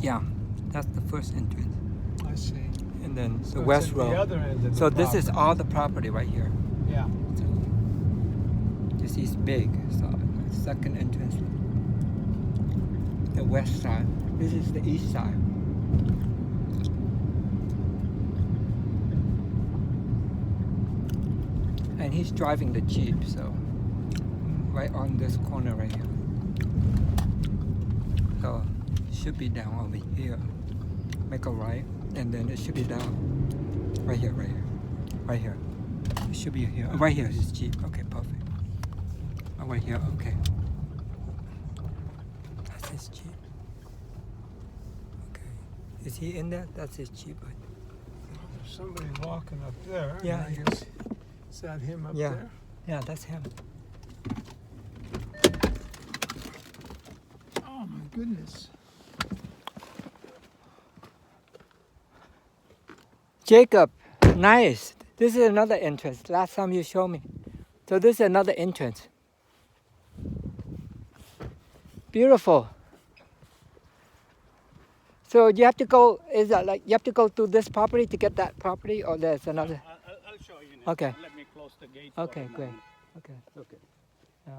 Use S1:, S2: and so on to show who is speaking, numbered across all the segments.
S1: going.
S2: Yeah, that's the first entrance.
S1: I see.
S2: And then
S1: So
S2: the
S1: it's
S2: west
S1: at
S2: row.
S1: the other end of the
S2: So this is
S1: property.
S2: all the property right here.
S1: Yeah.
S2: So this is big. So second entrance, the west side. This is the east side. And he's driving the Jeep, so right on this corner right here. So it should be down over here. Make a right, and then it should be down. Right here, right here. Right here. It should be here. Oh, right here is Jeep. Okay, perfect. Oh, right here, okay. That's his Jeep. Okay. Is he in there? That's his Jeep.
S1: There's somebody walking up there.
S2: Yeah,
S1: and I guess, is that him up
S2: Yeah.
S1: there?
S2: Yeah, that's him.
S1: Oh my goodness.
S2: Jacob, nice. This is another entrance. Last time you showed me. So this is another entrance. Beautiful. So you have to go, is that like, you have to go through this property to get that property, or there's another?
S3: I'll show you.
S2: Okay.
S3: Let me close the gate.
S2: Okay, great. Okay.
S3: Okay.
S2: Yeah.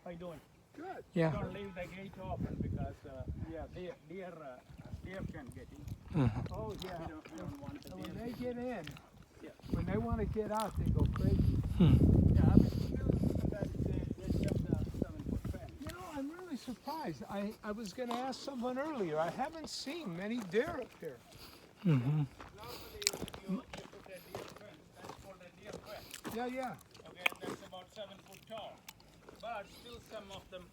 S3: How you doing?
S1: Good.
S2: Yeah.
S3: Don't leave the gate open because deer can get in.
S2: Mhm.
S1: Oh yeah.
S3: We don't want the
S1: And
S3: deer.
S1: when they get in,
S3: Yeah.
S1: when they want to get out, they go crazy.
S2: Hmm.
S3: Yeah, I mean, that they jump the 7-foot fence.
S1: You know, I'm really surprised. I was going to ask someone earlier. I haven't seen many deer up here.
S2: Mhm.
S3: Normally, you put a deer fence. That's called a deer fence.
S1: Yeah, yeah.
S3: Okay, that's about 7 foot tall. But still, some of them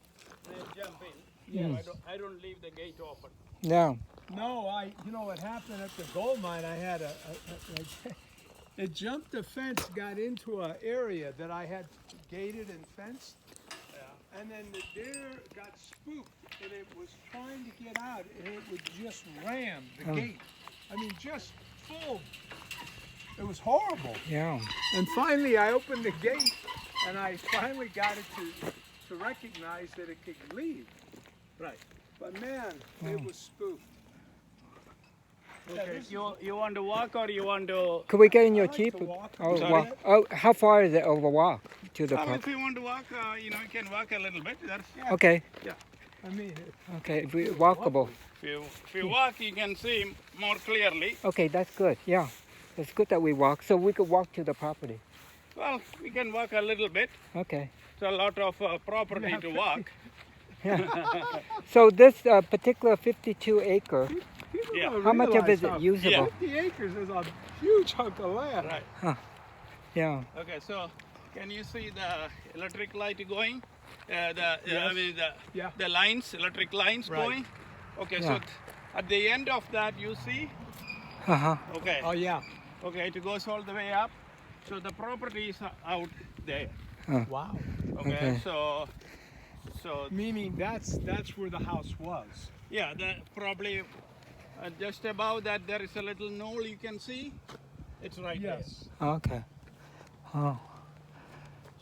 S3: they jump in.
S1: Yes.
S3: I don't leave the gate open.
S2: Yeah.
S1: No, you know what happened at the gold mine? I had it jumped the fence, got into an area that I had gated and fenced.
S3: Yeah.
S1: And then the deer got spooked and it was trying to get out and it would just ram the gate. I mean, just full. It was horrible.
S2: Yeah.
S1: And finally I opened the gate and I finally got it to recognize that it could leave.
S3: Right.
S1: But man, it was spooked.
S3: Okay. You want to walk or you want to?
S2: Could we get in your
S1: I like
S2: Jeep?
S1: to walk.
S2: Oh,
S3: Sorry?
S2: walk. Oh, how far is it over walk to the
S3: Well, if
S2: property?
S3: you want to walk, you can walk a little bit. That's
S2: Okay.
S1: I mean,
S2: Okay. If we walkable.
S3: if you walk, you can see more clearly.
S2: Okay, that's good. Yeah. It's good that we walk. So we could walk to the property.
S3: Well, we can walk a little bit.
S2: Okay.
S3: It's a lot of property to walk.
S2: So this particular 52 acre,
S1: people
S3: Yeah.
S1: don't
S2: how much of it is
S1: realize
S2: it usable?
S1: 50 acres is a huge hunk of land.
S3: Right.
S2: Yeah.
S3: Okay. So, can you see the electric light going? I
S1: Yes.
S3: mean
S1: Yeah.
S3: the lines, electric lines
S1: Right.
S3: going. Okay.
S2: Yeah.
S3: So at the end of that, you see.
S2: Uh-huh.
S3: Okay.
S1: Oh yeah.
S3: Okay. It goes all the way up. So the property is out there.
S1: Wow.
S3: Okay.
S2: Okay.
S3: So
S1: Meaning that's where the house was.
S3: yeah, probably just above that there is a little knoll you can see. It's right
S1: Yes.
S2: Okay. Oh.
S3: there.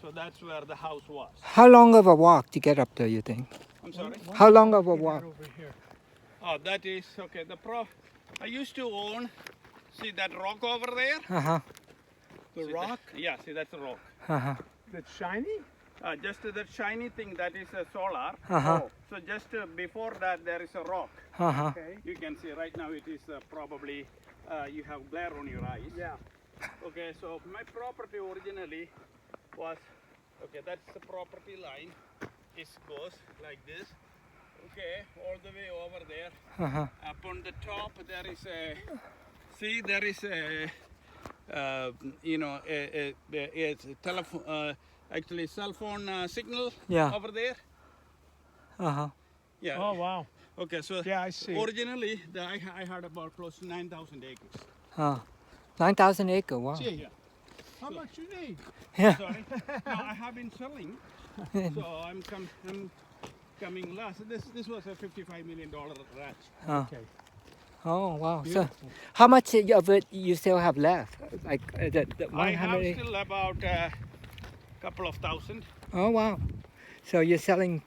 S3: So that's where the house was.
S2: How long of a walk to get up there, you think?
S3: I'm sorry.
S2: How long of a
S1: Get
S2: walk?
S1: that over here.
S3: Oh, that is okay. I used to own. See that rock over there?
S2: Uh-huh.
S1: The
S3: See
S1: rock
S3: yeah. See that's a rock.
S2: Uh-huh.
S1: that's shiny?
S3: Just that shiny thing that is a solar.
S2: Uh-huh.
S3: So just before that there is a rock.
S2: Uh-huh.
S1: Okay.
S3: You can see right now it is probably you have glare on your eyes.
S1: Yeah.
S3: Okay, so my property originally was, okay, that's the property line. It goes like this. Okay, all the way over there.
S2: Uh-huh.
S3: Up on the top there is a, see there is a, a telephone, actually cell phone signal
S2: Yeah.
S3: over there.
S2: Uh-huh.
S3: Yeah.
S1: Oh wow.
S3: Okay, so
S1: Yeah, I see.
S3: originally I had about close to 9,000 acres.
S2: 9,000 acre, wow.
S1: Gee,
S3: Yeah.
S1: how much you need?
S2: Yeah.
S3: Sorry. No, I have been selling, so I'm coming last. This was a $55 million ranch.
S1: Okay.
S2: Oh, wow. So
S1: Beautiful.
S2: how much of it you still have left? Like the
S3: I
S2: 100
S3: have
S2: acre?
S3: still about a couple of thousand.
S2: Oh, wow. So you're selling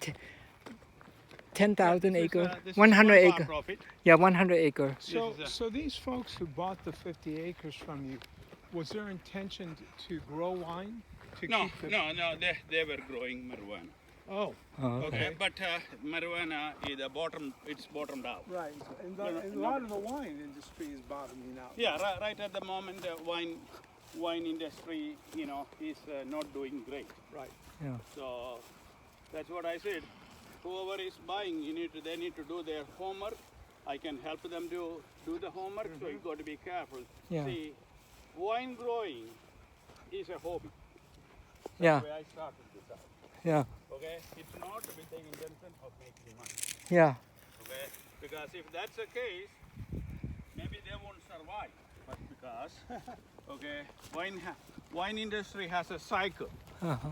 S2: 10,000
S3: This is,
S2: acre,
S3: this is
S2: 100
S3: one
S2: acre.
S3: part of it.
S2: Yeah, 100 acre.
S1: So,
S3: This is a-
S1: so these folks who bought the 50 acres from you, was their intention to grow wine? To
S3: No,
S1: keep the,
S3: no, they were growing marijuana.
S1: Oh,
S2: Oh, okay.
S3: Okay, but marijuana is the bottom. It's bottomed out.
S1: right. And,
S3: No, no,
S1: and a
S3: no.
S1: lot of the wine industry is bottoming out.
S3: Yeah, right at the moment, the wine industry, is not doing great.
S1: Right.
S2: Yeah.
S3: So that's what I said. Whoever is buying, they need to do their homework. I can help them do the homework. So you got to be careful.
S2: Yeah.
S3: See, wine growing is a hobby.
S2: Yeah.
S3: That's the way I started this out.
S2: Yeah.
S3: Okay, it's not with the intention of making money.
S2: Yeah.
S3: Okay, because if that's the case, maybe they won't survive. But because, okay, wine industry has a cycle.
S2: Uh-huh.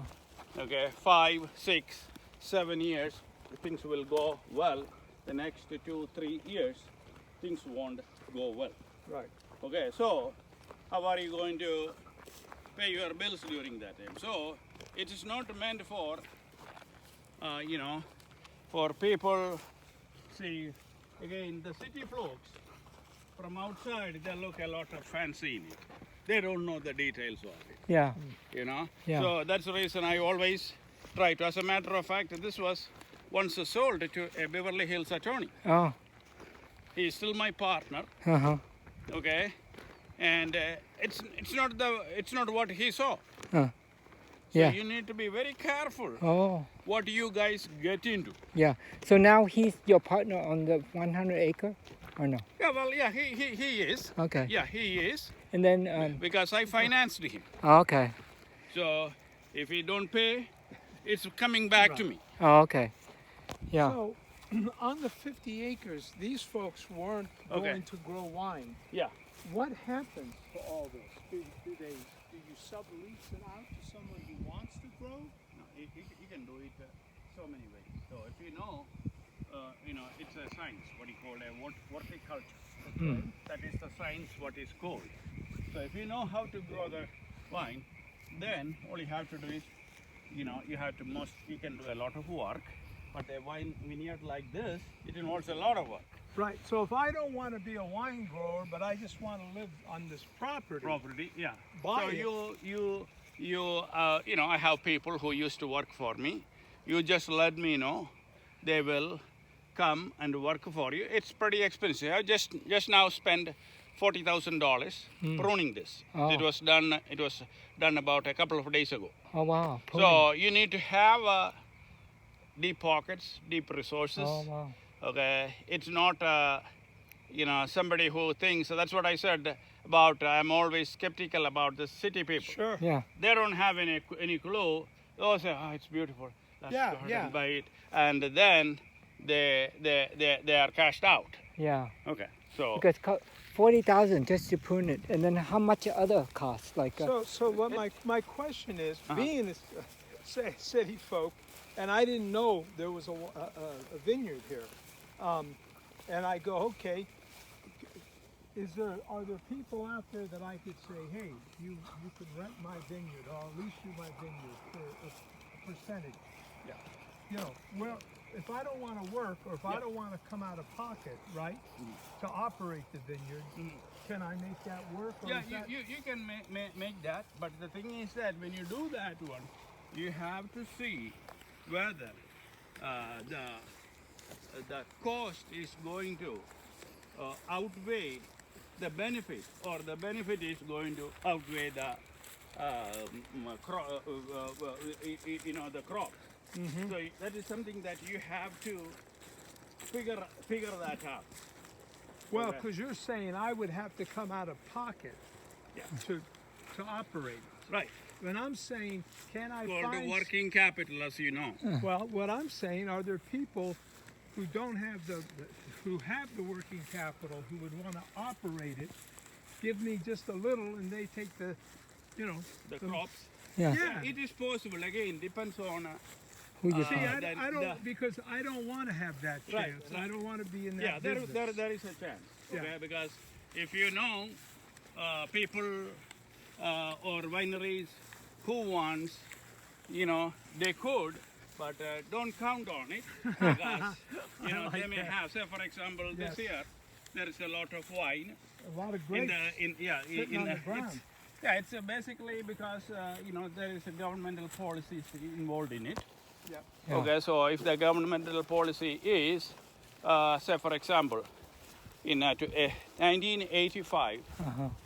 S3: Okay, 5, 6, 7 years, things will go well. The next 2, 3 years, things won't go well.
S1: Right.
S3: Okay, so how are you going to pay your bills during that time? So it is not meant for, for people. See, again, the city folks from outside, they look a lot of fancy in it. They don't know the details of it.
S2: Yeah. Yeah.
S3: So that's the reason I always try to. As a matter of fact, this was once sold to a Beverly Hills attorney.
S2: Oh.
S3: He's still my partner,
S2: Uh-huh.
S3: okay, and it's not what he saw.
S2: Huh.
S3: So
S2: Yeah.
S3: you need to be very careful
S2: Oh.
S3: what you guys get into.
S2: Yeah. So now he's your partner on the 100 acre, or no?
S3: Yeah, well, yeah, he is.
S2: Okay.
S3: Yeah, he is
S2: And then.
S3: because I financed him.
S2: Oh, okay.
S3: So if he don't pay, it's coming back to me.
S2: Oh, okay. Yeah.
S1: So, on the 50 acres, these folks weren't
S3: Okay.
S1: going to grow wine.
S3: Yeah.
S1: What happens to all this? Do you sublease it out to someone who wants to grow?
S3: No, he can do it so many ways. So if it's a science, what you call a horticulture.
S2: Mm.
S3: That is the science what is called. So if you know how to grow the wine, then all you have to do is, you can do a lot of work. But a wine vineyard like this, it involves a lot of work.
S1: Right. So if I don't want to be a wine grower, but I just want to live on this property,
S3: Yeah.
S1: Buy
S3: so
S1: it.
S3: I have people who used to work for me. You just let me know. They will come and work for you. It's pretty expensive. I just now spent $40,000 pruning this.
S2: Oh.
S3: It was done about a couple of days ago.
S2: Oh, wow.
S3: So you need to have deep pockets, deep resources.
S2: Oh, wow.
S3: Okay, it's not somebody who thinks. So that's what I said about. I'm always skeptical about the city people.
S1: Sure.
S2: Yeah.
S3: They don't have any clue. They'll say, "Oh, it's beautiful. Let's
S1: Yeah,
S3: go ahead
S1: yeah.
S3: and buy it," and then they are cashed out.
S2: Yeah.
S3: Okay, so
S2: Because 40,000 just to prune it, and then how much other costs? Like.
S1: So what my question is,
S3: Uh-huh.
S1: being a city folk, and I didn't know there was a vineyard here, and I go, okay, are there people out there that I could say, hey, you could rent my vineyard, or I'll lease you my vineyard for a percentage?
S3: Yeah.
S1: Well, if I don't want to work, or if I don't want to come out of pocket, right, to operate the vineyard, can I make that work? Or
S3: yeah,
S1: is that...
S3: you can make that. But the thing is that when you do that one, you have to see whether the cost is going to outweigh the benefit, or the benefit is going to outweigh the the crop.
S1: Mhm.
S3: So that is something that you have to figure that out.
S1: Well,
S3: Okay.
S1: because you're saying I would have to come out of pocket
S3: Yeah.
S1: to operate.
S3: Right.
S1: When I'm saying, can I
S3: Called
S1: find...
S3: working capital, as you know.
S1: Well, what I'm saying, are there people who don't have who have the working capital, who would want to operate it, give me just a little, and they take the
S3: Crops.
S2: Yeah.
S1: Yeah.
S3: It is possible. Again, depends on.
S2: Who you
S1: See,
S2: find?
S1: I don't, because I don't want to have that
S3: Right,
S1: chance.
S3: right.
S1: I don't want to be in that
S3: Yeah, there
S1: business.
S3: is a chance.
S1: Yeah.
S3: Okay, because if you know people or wineries who wants, they could but don't count on it because you know they may have. Say for example, this year there is a lot of wine
S1: A lot of
S3: in
S1: grapes sitting on the ground.
S3: it's basically because you know there is a governmental policy involved in it.
S1: Yeah.
S2: Yeah.
S3: Okay, so if the governmental policy is, say for example, in 1985,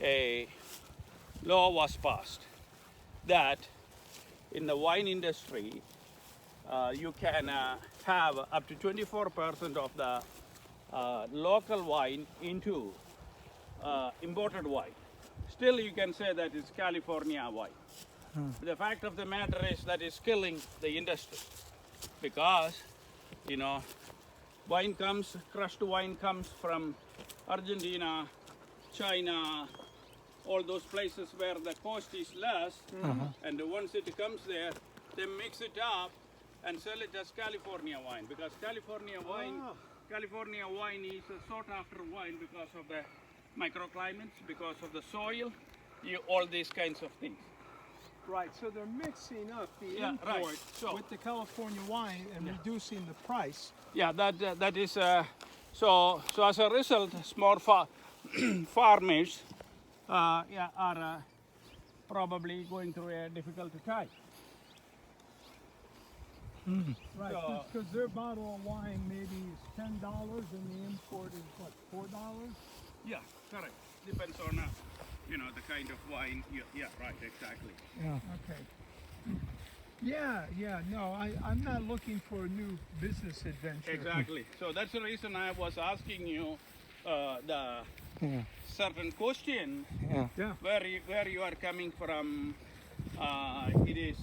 S3: a law was passed that in the wine industry, you can have up to 24% of the local wine into imported wine. Still, you can say that it's California wine. The fact of the matter is that it's killing the industry because, you know, crushed wine comes from Argentina, China, all those places where the cost is less, and once it comes there, they mix it up and sell it as California wine because California wine is a sought after wine because of the microclimates, because of the soil, all these kinds of things.
S1: Right, so they're mixing up the
S3: Yeah,
S1: import
S3: right. So-
S1: with the California wine and reducing the price.
S3: Yeah, that is so as a result, small farmers are probably going through a difficult time.
S1: Right,
S3: So-
S1: because their bottle of wine maybe is $10 and the import is what, $4?
S3: Yeah, correct. Depends on you know the kind of wine. Yeah, right, exactly.
S1: Okay. Yeah, no, I'm not looking for a new business adventure.
S3: Exactly. So that's the reason I was asking you the
S2: Yeah.
S3: certain question
S2: Yeah.
S1: Yeah.
S3: where you are coming from. It is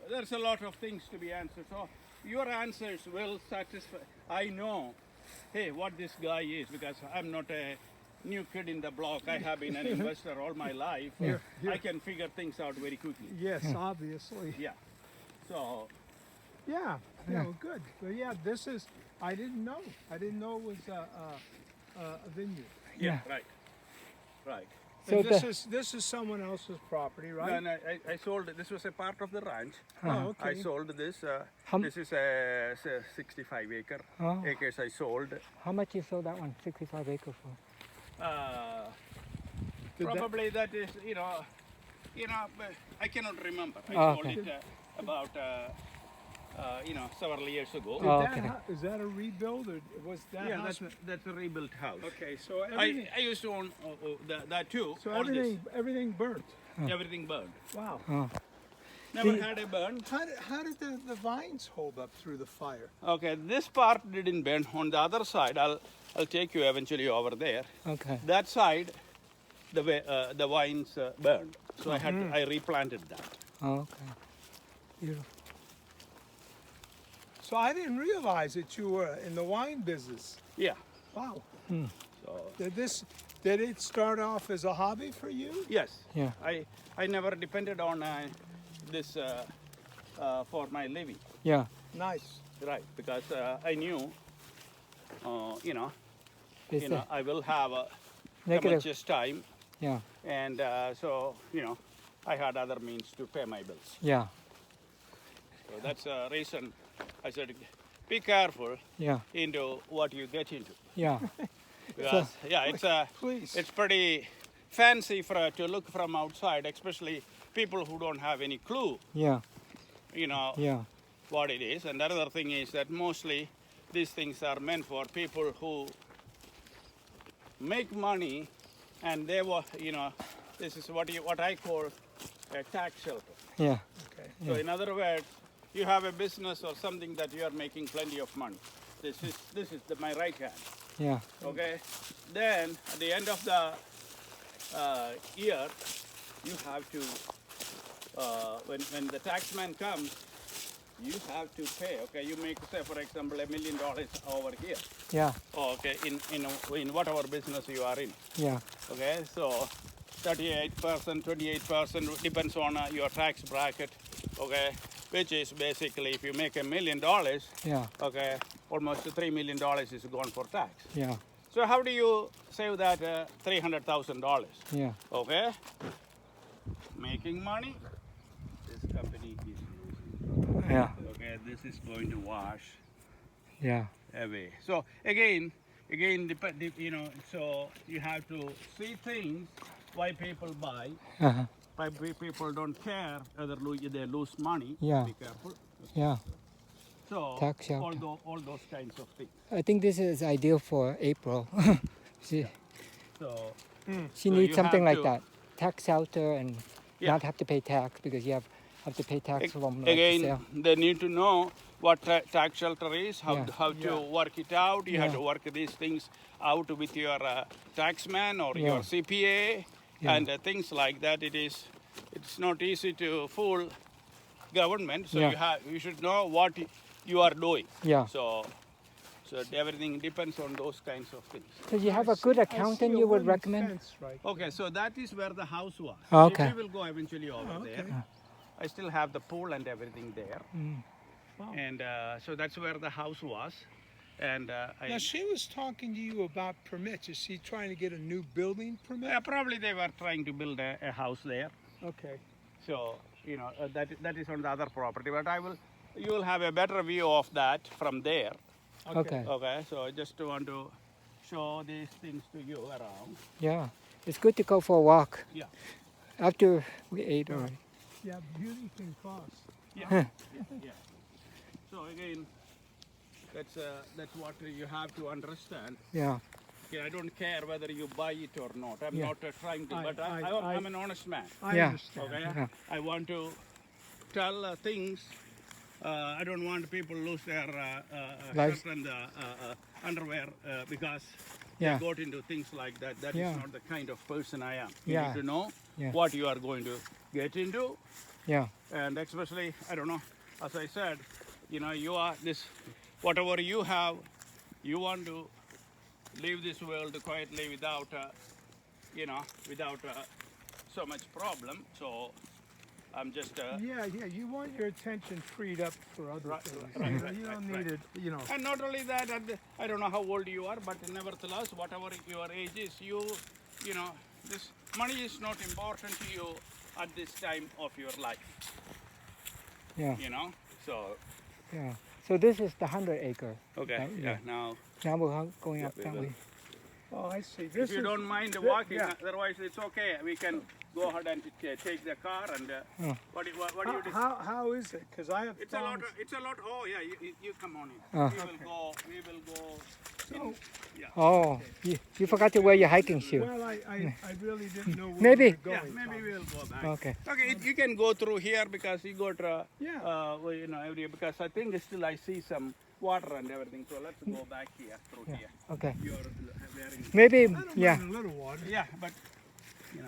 S3: there's a lot of things to be answered. So your answers will satisfy. I know, hey, what this guy is because I'm not a new kid in the block. I have been an investor all my life.
S1: Yeah.
S3: I can figure things out very quickly.
S1: Yes, obviously.
S3: Yeah. So
S1: Yeah,
S2: Yeah.
S1: no, good. But yeah, this is, I didn't know it was a vineyard.
S3: yeah, right.
S2: So
S1: And this is someone else's property, right?
S3: And I sold it. This was a part of the ranch.
S1: Oh, okay.
S3: I sold this.
S2: How m-
S3: This is a 65
S2: Oh.
S3: acres I sold.
S2: How much you sold that one? 65 acres for?
S1: Did that-
S3: Probably that is, but I cannot remember. I
S2: Oh,
S3: sold
S2: okay.
S3: it about, several years ago.
S1: Did
S2: Oh,
S1: that
S2: okay.
S1: is that a rebuild or was that
S3: Yeah,
S1: house?
S3: that's a rebuilt house.
S1: Okay, so everything,
S3: I used to own that too.
S1: so
S3: all this.
S1: everything burnt.
S3: Everything burned.
S1: Wow.
S2: Oh.
S3: Never
S2: See-
S3: had a burn.
S1: How did the vines hold up through the fire?
S3: Okay, this part didn't burn. On the other side, I'll take you eventually over there.
S2: Okay.
S3: That side, the vines burned. So I replanted that.
S2: Oh, okay. Beautiful.
S1: So I didn't realize that you were in the wine business.
S3: Yeah.
S1: Wow.
S3: So
S1: Did it start off as a hobby for you?
S3: yes.
S2: Yeah.
S3: I never depended on this for my living.
S2: Yeah.
S1: Nice.
S3: Right, because I knew,
S2: It's a
S3: I will have a
S2: negative.
S3: just time,
S2: Yeah.
S3: and so I had other means to pay my bills.
S2: Yeah.
S3: So that's the reason I said, be careful
S2: Yeah.
S3: into what you get into.
S2: Yeah.
S3: Because
S1: Please.
S3: it's pretty fancy to look from outside, especially people who don't have any clue,
S2: Yeah. Yeah.
S3: what it is. And the other thing is that mostly these things are meant for people who make money, and this is what I call a tax shelter.
S2: Yeah.
S1: Okay.
S3: So in other words, you have a business or something that you are making plenty of money. This is my right hand.
S2: Yeah.
S3: Okay. Then at the end of the year, you have to when the taxman comes, you have to pay. Okay. You make, say for example, $1 million over here.
S2: Yeah.
S3: Okay. In whatever business you are in.
S2: Yeah.
S3: Okay. So 38%, 28% depends on your tax bracket. Okay. Which is basically if you make $1 million,
S2: Yeah.
S3: okay, almost $3 million is gone for tax.
S2: Yeah.
S3: So how do you save that $300,000?
S2: Yeah.
S3: Okay, making money. This company is
S2: Yeah.
S3: Okay, this is going to wash
S2: Yeah.
S3: away. So again, you know, so you have to see things why people buy,
S2: Uh-huh.
S3: why people don't care whether they lose money.
S2: Yeah.
S3: Be careful.
S2: Yeah.
S3: So
S2: Tax shelter.
S3: all those kinds of things.
S2: I think this is ideal for April. she
S3: So
S2: she
S3: So
S2: needs
S3: you
S2: something
S3: have
S2: like
S3: to-
S2: that. Tax shelter and
S3: Yeah.
S2: not have to pay tax because you have to pay tax from like,
S3: again,
S2: sale.
S3: they need to know what tax shelter is, how
S2: Yeah.
S3: how to
S1: Yeah.
S3: work it out. You have
S2: Yeah.
S3: to work these things out with your taxman or
S2: Yeah.
S3: your CPA
S2: Yeah.
S3: and things like that. It's not easy to fool government, so
S2: Yeah.
S3: you should know what you are doing.
S2: Yeah.
S3: So everything depends on those kinds of things.
S2: So you have
S1: I
S2: a good
S1: see- I
S2: accountant
S1: see a
S2: you would
S1: wooden
S2: recommend?
S1: fence right
S3: Okay, so that is where the house was.
S2: Okay.
S3: We will go eventually over
S1: Oh, okay.
S3: there. I still have the pool and everything there.
S2: Mm.
S1: Wow.
S3: And so that's where the house was. And
S1: Now, she was talking to you about permits. Is she trying to get a new building permit?
S3: probably they were trying to build a house there.
S1: Okay.
S3: So, you know, that is on the other property. But you will have a better view of that from there.
S2: Okay.
S3: Okay, so I just want to show these things to you around.
S2: Yeah. It's good to go for a walk.
S3: Yeah.
S2: After we ate already.
S1: Yeah, beauty can cost.
S3: Yeah. yeah. So again, that's what you have to understand.
S2: Yeah.
S3: Okay, I don't care whether you buy it or not. I'm
S2: Yeah.
S3: not trying to, but
S1: I-
S3: I'm an honest man.
S1: I
S2: Yeah.
S1: understand.
S3: Okay,
S2: Yeah.
S3: I want to tell things. I don't want people lose their
S2: Lives.
S3: shirt and underwear because
S2: Yeah.
S3: they got into things like that. That is
S2: Yeah.
S3: not the kind of person I am. You
S2: Yeah.
S3: need to know
S2: Yeah.
S3: what you are going to get into,
S2: Yeah.
S3: and especially, I don't know, as I said, you know, you are this, whatever you have, you want to leave this world quietly without, you know, without so much problem. So I'm just.
S1: Yeah, you want your attention freed up for other
S3: Right,
S1: things.
S3: right,
S1: You know,
S3: right,
S1: you don't
S3: right,
S1: need it, you know.
S3: And not only that, I don't know how old you are, but nevertheless, whatever your age is, you know, this money is not important to you at this time of your life.
S2: Yeah.
S3: You know, so
S2: Yeah. So this is the 100-acre.
S3: okay,
S2: Yeah,
S3: yeah.
S2: yeah.
S3: Now,
S2: Now we're going
S3: Yeah,
S2: up
S3: we
S2: that
S3: will.
S2: way.
S1: Oh, I see. This
S3: if you
S1: is,
S3: don't mind
S1: thi-
S3: walking,
S1: yeah.
S3: otherwise it's okay. We can go ahead and take the car and.
S2: Oh.
S3: What do you do?
S1: How is it? Because I have
S3: It's a lot.
S1: thumbs.
S3: It's a lot. Oh yeah, you come on in.
S2: Oh.
S3: We will go. We will go. In, yeah.
S2: Oh, you forgot to wear your hiking shoe.
S1: Well, I really didn't know where
S2: Maybe.
S1: we were
S3: Yeah,
S1: going.
S3: maybe we will go back.
S2: Okay.
S3: Okay, you can go through here because you got,
S1: Yeah.
S3: well, you know, every because I think still I see some water and everything. So let's go back here through here.
S2: Okay.
S3: You're wearing.
S2: Maybe,
S1: I don't
S2: yeah.
S1: mind a little water.
S3: Yeah, but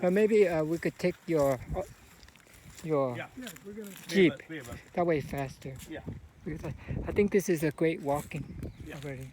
S2: But maybe we could take your
S3: yeah,
S1: Yeah, we're gonna.
S2: Jeep.
S3: we will.
S2: That way faster.
S3: Yeah.
S2: Because I think this is a great walking
S3: Yeah.
S2: already.